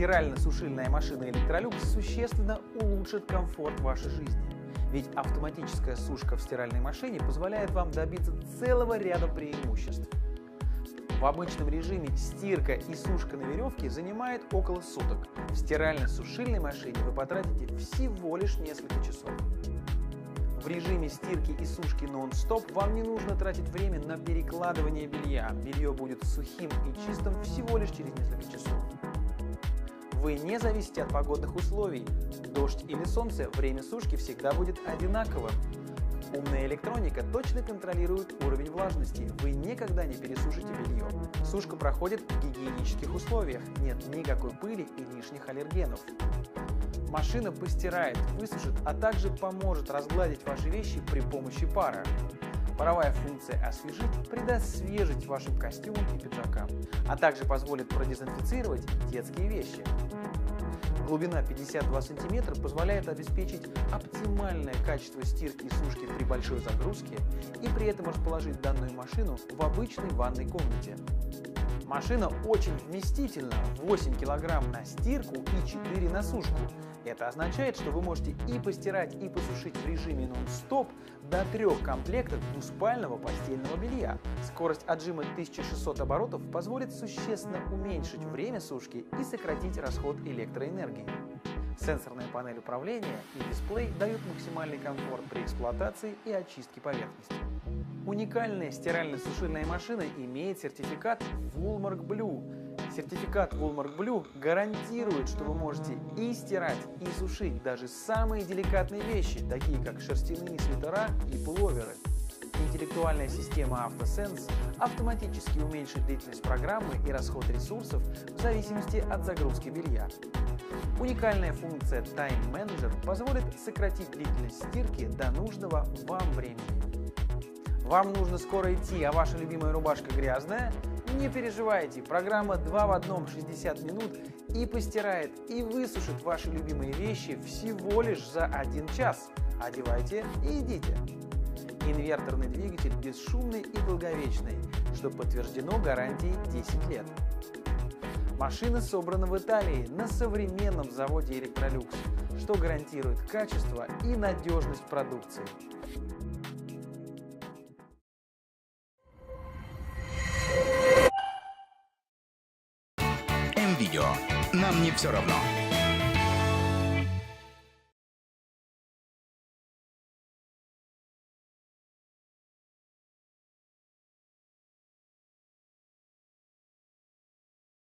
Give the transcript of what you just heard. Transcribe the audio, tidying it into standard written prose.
Стирально-сушильная машина Electrolux существенно улучшит комфорт вашей жизни. Ведь автоматическая сушка в стиральной машине позволяет вам добиться целого ряда преимуществ. В обычном режиме стирка и сушка на веревке занимает около суток. В стирально-сушильной машине вы потратите всего лишь несколько часов. В режиме стирки и сушки нон-стоп вам не нужно тратить время на перекладывание белья. Белье будет сухим и чистым всего лишь через несколько часов. Вы не зависите от погодных условий. Дождь или солнце, время сушки всегда будет одинаковым. Умная электроника точно контролирует уровень влажности. Вы никогда не пересушите белье. Сушка проходит в гигиенических условиях. Нет никакой пыли и лишних аллергенов. Машина постирает, высушит, а также поможет разгладить ваши вещи при помощи пара. Паровая функция «Освежить» придаст свежесть вашим костюмам и пиджакам, а также позволит продезинфицировать детские вещи. Глубина 52 см позволяет обеспечить оптимальное качество стирки и сушки при большой загрузке и при этом расположить данную машину в обычной ванной комнате. Машина очень вместительна – 8 кг на стирку и 4 на сушку. Это означает, что вы можете и постирать, и посушить в режиме нон-стоп до 3 комплектов двуспального постельного белья. Скорость отжима 1600 оборотов позволит существенно уменьшить время сушки и сократить расход электроэнергии. Сенсорная панель управления и дисплей дают максимальный комфорт при эксплуатации и очистке поверхности. Уникальная стирально-сушильная машина имеет сертификат Woolmark Blue. Сертификат Woolmark Blue гарантирует, что вы можете и стирать, и сушить даже самые деликатные вещи, такие как шерстяные свитера и пуловеры. Интеллектуальная система AutoSense автоматически уменьшит длительность программы и расход ресурсов в зависимости от загрузки белья. Уникальная функция Time Manager позволит сократить длительность стирки до нужного вам времени. Вам нужно скоро идти, а ваша любимая рубашка грязная? Не переживайте, программа 2 в 1 60 минут и постирает, и высушит ваши любимые вещи всего лишь за 1 час. Одевайте и идите. Инверторный двигатель бесшумный и долговечный, что подтверждено гарантией 10 лет. Машина собрана в Италии на современном заводе Electrolux, что гарантирует качество и надежность продукции. М-Видео. Нам не все равно.